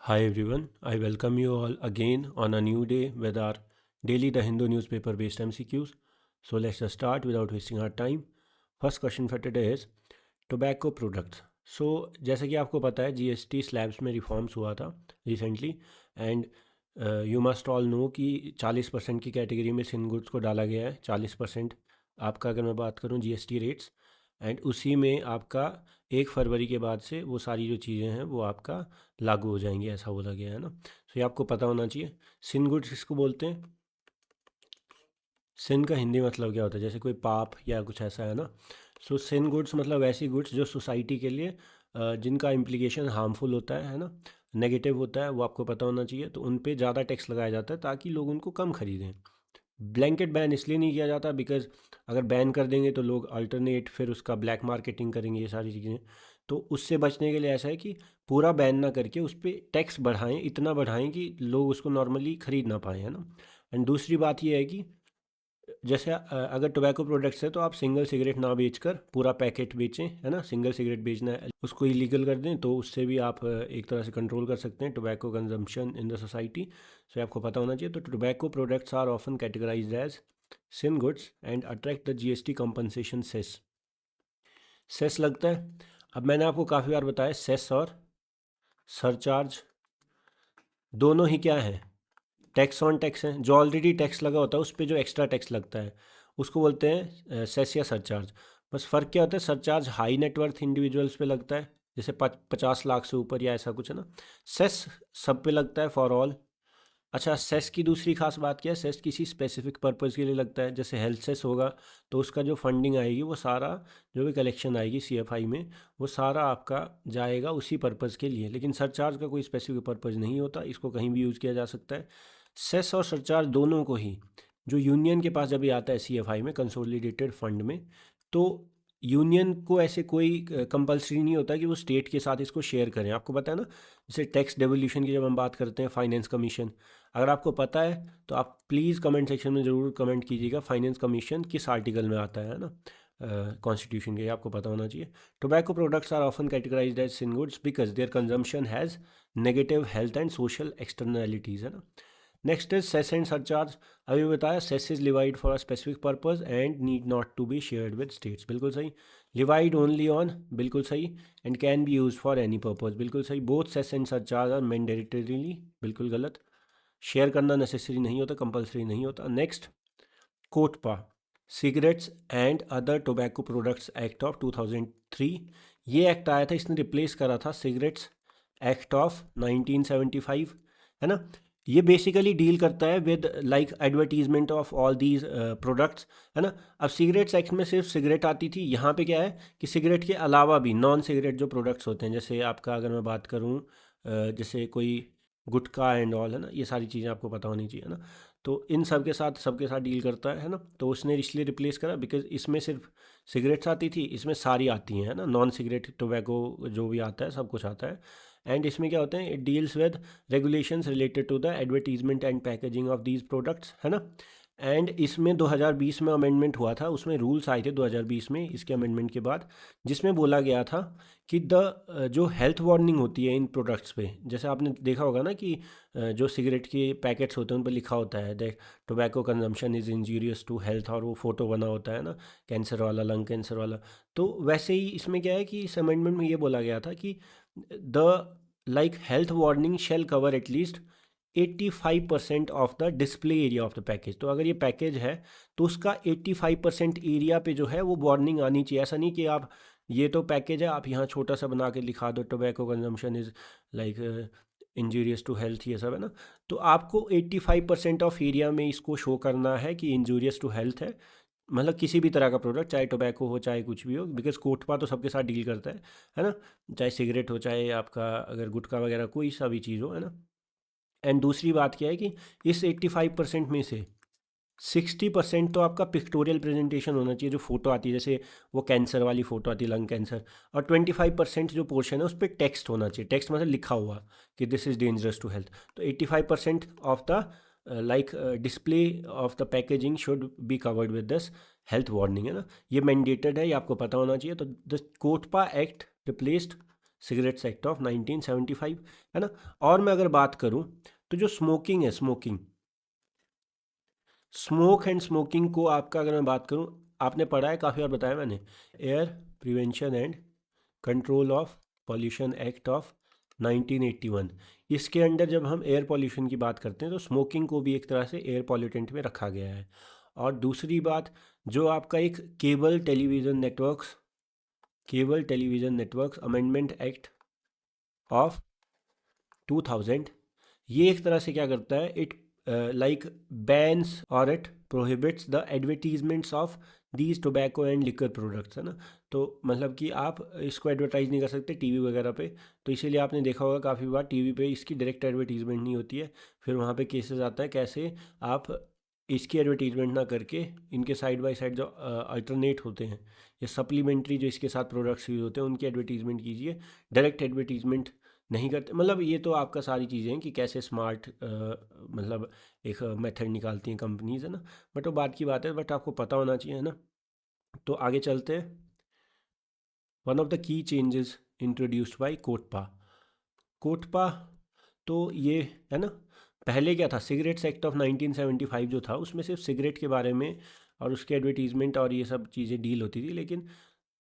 Hi everyone, I welcome you all again on a new day with our daily The Hindu newspaper based MCQs. So let's just start without wasting our time. First question for today is tobacco products. So जैसे कि आपको पता है GST slabs में reforms हुआ था recently and you must all know कि 40% की कैटेगरी में सिन गुड्स को डाला गया है 40% आपका अगर मैं बात करूं जीएसटी रेट्स एंड उसी में आपका 1 फरवरी के बाद से वो सारी जो चीज़ें हैं वो आपका लागू हो जाएंगी ऐसा बोला गया है ना। सो ये आपको पता होना चाहिए। सिन गुड्स किसको बोलते हैं? सिन का हिंदी मतलब क्या होता है? जैसे कोई पाप या कुछ ऐसा है ना। सो सिन गुड्स मतलब ऐसी गुड्स जो सोसाइटी के लिए जिनका इम्प्लीकेशन हार्मफुल होता है ना, नेगेटिव होता है, वो आपको पता होना चाहिए। तो उन पे ज़्यादा टैक्स लगाया जाता है ताकि लोग उनको कम खरीदें। ब्लैंकेट बैन इसलिए नहीं किया जाता बिकॉज अगर बैन कर देंगे तो लोग अल्टरनेट फिर उसका ब्लैक मार्केटिंग करेंगे, ये सारी चीज़ें। तो उससे बचने के लिए ऐसा है कि पूरा बैन ना करके उस पर टैक्स बढ़ाएं, इतना बढ़ाएं कि लोग उसको नॉर्मली ख़रीद ना पाएँ, है ना। एंड दूसरी बात ये है कि जैसे अगर टोबैको प्रोडक्ट्स है तो आप सिंगल सिगरेट ना बेचकर पूरा पैकेट बेचें, है ना। सिंगल सिगरेट बेचना है उसको इलीगल कर दें तो उससे भी आप एक तरह से कंट्रोल कर सकते हैं tobacco consumption in the society. So आपको पता होना चाहिए। तो tobacco products are often categorized as sin goods and attract the GST compensation cess. Cess लगता है। अब मैंने आपको काफ़ी बार बताया सेस और सरचार्ज दोनों ही क्या है? टैक्स ऑन टैक्स है। जो ऑलरेडी टैक्स लगा होता है उस पर जो एक्स्ट्रा टैक्स लगता है उसको बोलते हैं सेस या सरचार्ज। बस फ़र्क क्या होता है? सरचार्ज हाई नेटवर्थ इंडिविजुअल्स पे लगता है, जैसे 50 लाख से ऊपर या ऐसा कुछ, है ना। सेस सब पे लगता है फॉर ऑल। अच्छा, सेस की दूसरी खास बात क्या है? सेस किसी स्पेसिफिक पर्पज़ के लिए लगता है। जैसे हेल्थ सेस होगा तो उसका जो फंडिंग आएगी वो सारा, जो भी कलेक्शन आएगी सीएफआई में, वो सारा आपका जाएगा उसी पर्पज़ के लिए। लेकिन सरचार्ज का कोई स्पेसिफिक पर्पज़ नहीं होता, इसको कहीं भी यूज़ किया जा सकता है। सेस और सरचार्ज दोनों को ही जो यूनियन के पास जब भी आता है सीएफआई में, कंसोलिडेटेड फंड में, तो यूनियन को ऐसे कोई कंपलसरी नहीं होता कि वो स्टेट के साथ इसको शेयर करें। आपको पता है ना, जैसे टैक्स डेवोल्यूशन की जब हम बात करते हैं, फाइनेंस कमीशन, अगर आपको पता है तो आप प्लीज़ कमेंट सेक्शन में ज़रूर कमेंट कीजिएगा फाइनेंस कमीशन किस आर्टिकल में आता है ना। कॉन्स्टिट्यूशन के आपको पता होना चाहिए। Tobacco products are often categorized as sin goods because their consumption has negative health and social externalities, है ना। Next is cess and surcharge. अभी बताया cess is levied for a specific purpose and need not to be shared with states, बिल्कुल सही। Levied only on, बिल्कुल सही। And can be use for any purpose, बिल्कुल सही। Both cess and surcharge are mandatorily, बिल्कुल गलत। Share करना necessary नहीं होता, कंपलसरी नहीं होता। Next, COTPA, cigarettes and other tobacco products act of 2003। ये एक्ट आया था, इसने रिप्लेस करा था सिगरेट्स एक्ट ऑफ 1975, है ना। ये बेसिकली डील करता है with like advertisement of all these products, है ना। अब सिगरेट्स एक्ट में सिर्फ सिगरेट आती थी, यहाँ पे क्या है कि सिगरेट के अलावा भी नॉन सिगरेट जो प्रोडक्ट्स होते हैं, जैसे आपका अगर मैं बात करूँ जैसे कोई गुटखा एंड ऑल, है ना, ये सारी चीज़ें आपको पता होनी चाहिए ना। तो इन सब के साथ सबके साथ डील करता है ना। तो उसने इसलिए रिप्लेस करा बिकॉज इसमें सिर्फ सिगरेट्स आती थी, इसमें सारी आती हैं, है ना। नॉन सिगरेट टोबैको जो भी आता है सब कुछ आता है। एंड इसमें क्या होते हैं, it deals with regulations related to the advertisement and packaging of these products, है ना। एंड इसमें 2020 में अमेंडमेंट हुआ था, उसमें रूल्स आए थे 2020 में इसके अमेंडमेंट के बाद, जिसमें बोला गया था कि जो हेल्थ वार्निंग होती है इन प्रोडक्ट्स पे, जैसे आपने देखा होगा ना कि जो सिगरेट के पैकेट्स होते हैं उन पर लिखा होता है that tobacco consumption is injurious to health, और वो फोटो बना होता है ना, कैंसर वाला, लंग कैंसर वाला। तो वैसे ही इसमें क्या है कि इस अमेंडमेंट में ये बोला गया था कि the like health warning shall cover at least 85% of the display area of the package. तो अगर ये पैकेज है तो उसका 85% एरिया पे जो है वो वार्निंग आनी चाहिए। ऐसा नहीं कि आप, ये तो पैकेज है, आप यहाँ छोटा सा बना के लिखा दो tobacco consumption is like injurious to health, ये सब, है ना। तो आपको 85% ऑफ एरिया में इसको शो करना है कि इंजूरियस टू हेल्थ है, मतलब किसी भी तरह का प्रोडक्ट, चाहे टोबैको हो चाहे कुछ भी हो, बिकॉज कोटपा तो सबके साथ डील करता है ना। चाहे सिगरेट हो, चाहे आपका अगर गुटखा वगैरह कोई सा भी चीज़ हो, है ना। एंड दूसरी बात क्या है कि इस 85% में से 60% तो आपका पिक्टोरियल प्रेजेंटेशन होना चाहिए, जो फोटो आती है, जैसे वो कैंसर वाली फ़ोटो आती है, लंग कैंसर। और 25% जो पोर्शन है उस पर टेक्स्ट होना चाहिए, टेक्स्ट मतलब लिखा हुआ कि this is dangerous to health. तो 85% of the like display of the packaging should be covered with this health warning, है ना। ये मैंडेटेड है, ये आपको पता होना चाहिए। तो the COTPA act replaced cigarettes act of 1975, है ना। और मैं अगर बात करूं तो जो स्मोकिंग है, स्मोक एंड स्मोकिंग को आपका अगर मैं बात करूं, आपने पढ़ा है, काफ़ी बार बताया मैंने, air prevention and control of pollution act of 1981। इसके अंडर जब हम एयर पॉल्यूशन की बात करते हैं तो स्मोकिंग को भी एक तरह से एयर पॉल्यूटेंट में रखा गया है। और दूसरी बात, जो आपका एक cable television networks amendment act of 2000, ये एक तरह से क्या करता है, इट लाइक बैन्स और it prohibits the advertisements of these tobacco and liquor products, है ना। तो मतलब कि आप इसको एडवर्टाइज नहीं कर सकते टीवी वगैरह पे, तो इसीलिए आपने देखा होगा काफ़ी बार टीवी पे इसकी डायरेक्ट एडवर्टीजमेंट नहीं होती है, फिर वहाँ पे केसेस आता है कैसे आप इसकी एडवर्टीजमेंट ना करके इनके साइड बाय साइड जो अल्टरनेट होते हैं या सप्लीमेंट्री जो इसके साथ प्रोडक्ट्स यूज होते हैं उनकी एडवर्टीजमेंट कीजिए, डायरेक्ट एडवर्टीजमेंट नहीं करते। मतलब ये तो आपका सारी चीज़ें हैं कि कैसे स्मार्ट मतलब एक मेथड निकालती हैं कंपनीज, है ना। बट वो बात की बात है, बट आपको पता होना चाहिए, है ना। तो आगे चलते हैं। One of the key changes introduced by COTPA, तो ये, है ना, पहले क्या था, सिगरेट्स एक्ट ऑफ 1975 जो था उसमें सिर्फ सिगरेट के बारे में और उसके एडवर्टीजमेंट और ये सब चीज़ें डील होती थी, लेकिन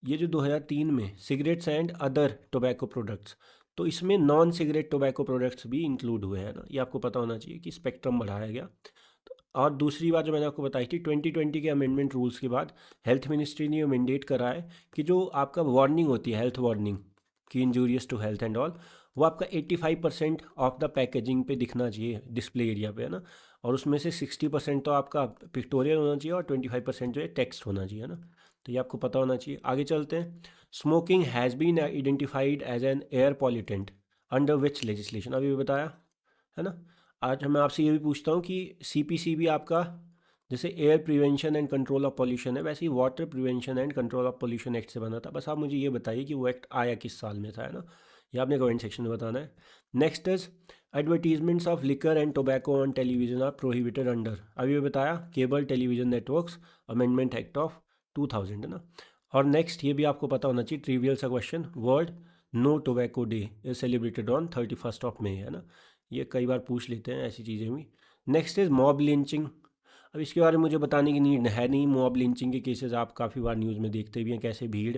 ये जो 2003 में cigarettes and other tobacco products, तो इसमें नॉन सिगरेट टोबैको प्रोडक्ट्स भी इंक्लूड हुए हैं ना, ये आपको पता होना चाहिए कि स्पेक्ट्रम बढ़ाया गया। और दूसरी बात जो मैंने आपको बताई थी, 2020 के अमेंडमेंट रूल्स के बाद हेल्थ मिनिस्ट्री ने ये मैंडेट करा है कि जो आपका वार्निंग होती है, हेल्थ वार्निंग कि injurious to health and all, वो आपका 85% ऑफ द पैकेजिंग पे दिखना चाहिए डिस्प्ले एरिया पे, है ना। और उसमें से 60% तो आपका पिक्टोरियल होना चाहिए और 25% जो है टेक्स्ट होना चाहिए, है ना। तो ये आपको पता होना चाहिए। आगे चलते हैं। Smoking has been identified as an air pollutant under which legislation, अभी भी बताया, है ना। आज मैं आपसे ये भी पूछता हूँ कि सीपीसी भी आपका जैसे air prevention and control of pollution है, वैसे ही water prevention and control of pollution act से बना था। बस आप मुझे ये बताइए कि वो एक्ट आया किस साल में था, है ना। ये आपने कमेंट सेक्शन में बताना है। Next is advertisements of liquor and tobacco on television are prohibited under, अभी ये बताया, cable television networks amendment act of 2000, है ना। और नेक्स्ट ये भी आपको पता होना चाहिए, ट्रिवियल सा question, world no tobacco day is celebrated on 31 May, है ना। ये कई बार पूछ लेते हैं ऐसी चीज़ें भी। Next is mob lynching. अब इसके बारे में मुझे बताने की नीड है नहीं, मॉब लिंचिंग के केसेस आप काफ़ी बार न्यूज़ में देखते भी हैं, कैसे भीड़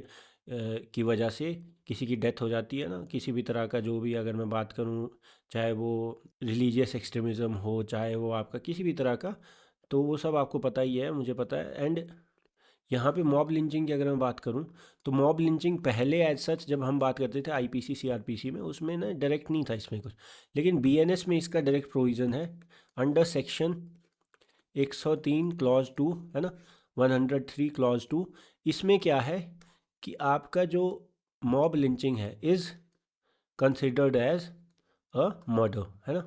की वजह से किसी की डेथ हो जाती है ना, किसी भी तरह का जो भी, अगर मैं बात करूं, चाहे वो रिलीजियस एक्सट्रीमिज़म हो, चाहे वो आपका किसी भी तरह का, तो वो सब आपको पता ही है, मुझे पता है। एंड यहाँ पे मॉब लिंचिंग की अगर मैं बात करूँ तो मॉब लिंचिंग पहले एज सच जब हम बात करते थे आईपीसी सीआरपीसी में, उसमें ना डायरेक्ट नहीं था इसमें कुछ, लेकिन बीएनएस में इसका डायरेक्ट प्रोविज़न है अंडर सेक्शन 103 क्लॉज 2, है ना, 103 क्लॉज 2। इसमें क्या है कि आपका जो मॉब लिंचिंग है is considered as a murder, है ना।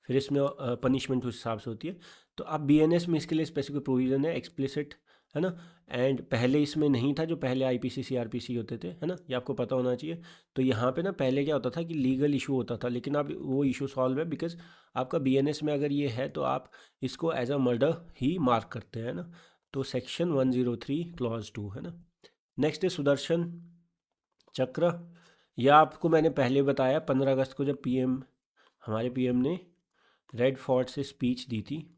फिर इसमें पनिशमेंट उस हिसाब से होती है। तो अब बीएनएस में इसके लिए स्पेसिफिक प्रोविज़न है एक्सप्लिसिट, है ना। एंड पहले इसमें नहीं था, जो पहले आईपीसी सीआरपीसी होते थे, है ना, ये आपको पता होना चाहिए। तो यहाँ पे ना पहले क्या होता था कि लीगल इशू होता था, लेकिन अब वो इशू सॉल्व है, बिकॉज आपका बीएनएस में अगर ये है तो आप इसको एज अ मर्डर ही मार्क करते हैं ना। तो सेक्शन 103 क्लॉज 2, है ना। नेक्स्ट है सुदर्शन चक्र। यह आपको मैंने पहले बताया, 15 अगस्त को जब हमारे पीएम ने रेड फोर्ट से स्पीच दी थी,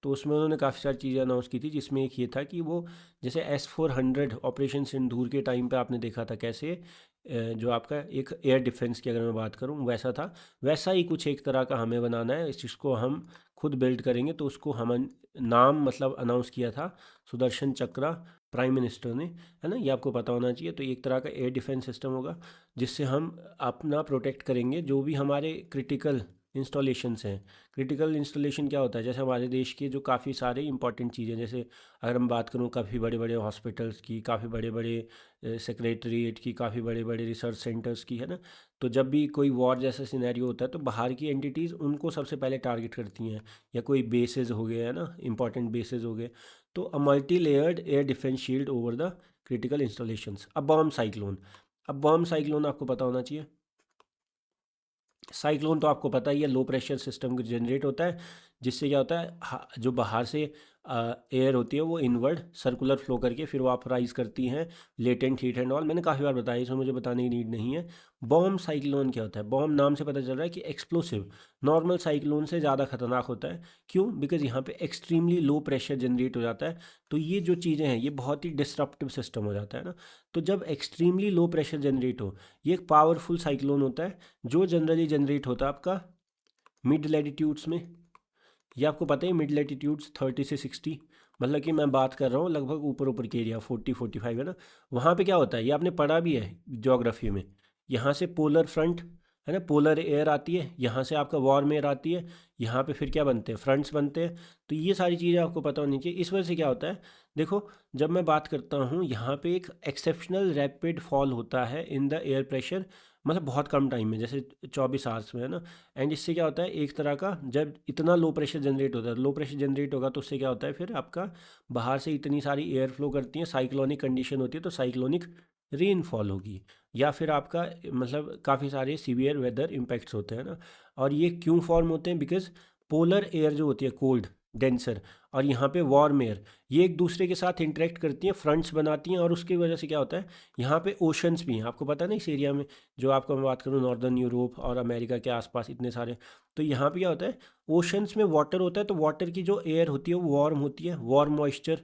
तो उसमें उन्होंने काफ़ी सारी चीज़ें अनाउंस की थी, जिसमें एक ये था कि वो जैसे S-400 ऑपरेशन सिंदूर के टाइम पे आपने देखा था कैसे जो आपका एक एयर डिफेंस की अगर मैं बात करूं वैसा था, वैसा ही कुछ एक तरह का हमें बनाना है, इस चीज़ को हम खुद बिल्ड करेंगे। तो उसको हम नाम मतलब अनाउंस किया था सुदर्शन चक्रा, प्राइम मिनिस्टर ने, है ना, ये आपको पता होना चाहिए। तो एक तरह का एयर डिफेंस सिस्टम होगा जिससे हम अपना प्रोटेक्ट करेंगे जो भी हमारे क्रिटिकल इंस्टॉलेशंस हैं। क्रिटिकल इंस्टॉलेशन क्या होता है, जैसे हमारे देश के जो काफ़ी सारे इंपॉर्टेंट चीज़ें, जैसे अगर हम बात करूँ काफ़ी बड़े बड़े हॉस्पिटल्स की, काफ़ी बड़े बड़े सेक्रेटरीट की, काफ़ी बड़े बड़े रिसर्च सेंटर्स की, है ना। तो जब भी कोई वॉर जैसा सिनेरियो होता है तो बाहर की एंटिटीज़ उनको सबसे पहले टारगेट करती हैं, या कोई बेसेस हो गए, है ना, इंपॉर्टेंट बेसेस हो गए। तो a multi layered air defence shield over the critical installations. अब बॉम्ब साइक्लोन आपको पता होना चाहिए। साइक्लोन तो आपको पता ही है, लो प्रेशर सिस्टम जनरेट होता है जिससे क्या होता है जो बाहर से एयर होती है वो इनवर्ड सर्कुलर फ्लो करके फिर वापराइज करती हैं लेटेंट हीट एंड ऑल। मैंने काफ़ी बार बताया, इसमें मुझे बताने की नीड नहीं है। बॉम्ब साइक्लोन क्या होता है? बॉम्ब नाम से पता चल रहा है कि एक्सप्लोसिव, नॉर्मल साइक्लोन से ज़्यादा खतरनाक होता है। क्यों? बिकॉज यहाँ पे एक्सट्रीमली लो प्रेशर जनरेट हो जाता है। तो ये जो चीज़ें हैं ये बहुत ही डिस्ट्रप्टिव सिस्टम हो जाता है ना। तो जब एक्सट्रीमली लो प्रेशर जनरेट हो, ये एक पावरफुल साइक्लोन होता है जो जनरली जनरेट होता है आपका मिड लैटिट्यूड्स में। ये आपको पता है मिड लैटिट्यूड्स 30 से 60, मतलब कि मैं बात कर रहा हूँ लगभग ऊपर ऊपर के एरिया 40-45 है ना। वहाँ पे क्या होता है, ये आपने पढ़ा भी है ज्योग्राफी में। यहाँ से पोलर फ्रंट है ना, पोलर एयर आती है, यहाँ से आपका वार्म एयर आती है, यहाँ पे फिर क्या बनते हैं, फ्रंट्स बनते हैं। तो ये सारी चीज़ें आपको पता होनी चाहिए। इस वजह से क्या होता है, देखो जब मैं बात करता हूँ यहाँ पे एक एक्सेप्शनल रैपिड फॉल होता है इन द एयर प्रेशर, मतलब बहुत कम टाइम में, जैसे 24 आवर्स में है ना। एंड इससे क्या होता है, एक तरह का जब इतना लो प्रेशर जनरेट होता है, लो प्रेशर जनरेट होगा तो उससे क्या होता है, फिर आपका बाहर से इतनी सारी एयर फ्लो करती है, साइक्लोनिक कंडीशन होती है, तो साइक्लोनिक रेनफॉल होगी, या फिर आपका मतलब काफ़ी सारे सीवियर वेदर इम्पैक्ट्स होते हैं ना। और ये क्यों फॉर्म होते हैं? बिकॉज पोलर एयर जो होती है कोल्ड डेंसर, और यहाँ पे वार्म एयर, ये एक दूसरे के साथ इंटरेक्ट करती हैं, फ्रंट्स बनाती हैं, और उसकी वजह से क्या होता है, यहाँ पे ओशंस भी हैं। आपको पता है ना इस एरिया में, जो आपको मैं बात करूँ नॉर्दर्न यूरोप और अमेरिका के आसपास इतने सारे, तो यहाँ पे क्या होता है, ओशंस में वाटर होता है, तो वाटर की जो एयर होती है वो वार्म होती है, वार्म मॉइस्चर,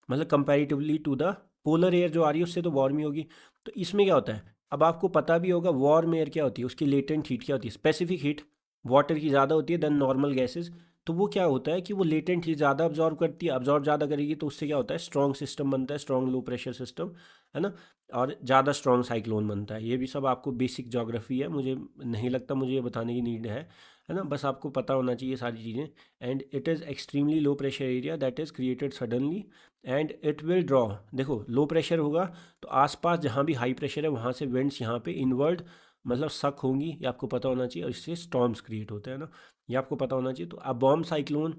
मतलब comparatively to the polar air जो आ रही है उससे तो वार्म ही होगी। तो इसमें क्या होता है, अब आपको पता भी होगा वार्म एयर क्या होती है, उसकी लेटेंट हीट क्या होती है, स्पेसिफिक हीट वाटर की ज़्यादा होती है देन नॉर्मल गैसेज। तो वो क्या होता है कि वो लेटेंट हीट ज़्यादा अब्जॉर्ब करती है, अब्जॉर्ब ज़्यादा करेगी, तो उससे क्या होता है, स्ट्रॉन्ग सिस्टम बनता है, स्ट्रॉन्ग लो प्रेशर सिस्टम, है ना। और ज़्यादा स्ट्रॉन्ग साइक्लोन बनता है। ये भी सब आपको बेसिक ज्योग्राफी है, मुझे नहीं लगता मुझे ये बताने की नीड है ना, बस आपको पता होना चाहिए सारी चीज़ें। And it is extremely low pressure area that is created suddenly and it will draw. देखो लो प्रेशर होगा तो आसपास जहाँ भी हाई प्रेशर है वहाँ से विंड्स यहाँ पे इनवर्ड मतलब सक होंगी, ये आपको पता होना चाहिए, और इससे स्टॉर्म्स क्रिएट होते हैं ना, ये आपको पता होना चाहिए। तो a bomb cyclone,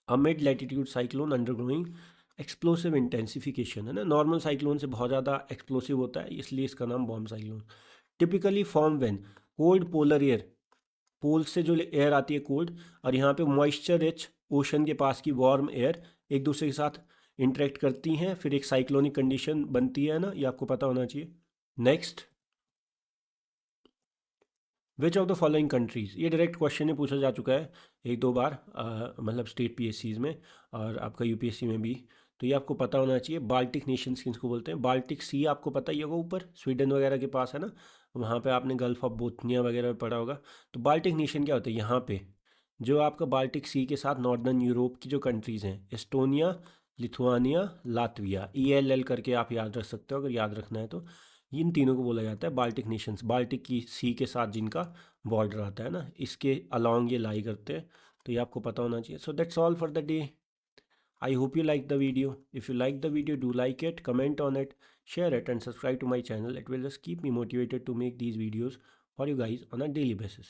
a mid latitude cyclone undergoing explosive intensification, है ना, नॉर्मल साइक्लोन से बहुत ज़्यादा एक्सप्लोसिव होता है, इसलिए इसका नाम bomb cyclone. Typically form when cold polar air, pole से जो एयर आती है कोल्ड, और यहाँ पे मॉइस्चर रिच ओशन के पास की वार्म एयर एक दूसरे के साथ इंटरेक्ट करती हैं, फिर एक साइक्लोनिक कंडीशन बनती है ना, ये आपको पता होना चाहिए। Next, which of the following countries, ये डायरेक्ट क्वेश्चन ही पूछा जा चुका है एक दो बार, मतलब स्टेट पीएससीज में और आपका यूपीएससी में भी। तो ये आपको पता होना चाहिए। बाल्टिक नेशंस किसको बोलते हैं? बाल्टिक सी आपको पता ही होगा, ऊपर स्वीडन वगैरह के पास है ना, वहाँ पे आपने गल्फ ऑफ बोथनिया वगैरह में पढ़ा होगा। तो बाल्टिक नेशन क्या होते हैं? यहाँ पे जो आपका बाल्टिक सी के साथ नॉर्दर्न यूरोप की जो कंट्रीज़ हैं, एस्टोनिया, लिथुआनिया, लातविया, ELL करके आप याद रख सकते हो अगर याद रखना है तो। इन तीनों को बोला जाता है बाल्टिक नेशंस, बाल्टिक की सी के साथ जिनका बॉर्डर आता है ना, इसके अलॉन्ग ये लाई करते हैं। तो ये आपको पता होना चाहिए। So that's all for the day. I hope you like the video. If you like the video, do like it, comment on it, share it and subscribe to my channel. It will just keep me motivated to make these videos for you guys on a daily basis.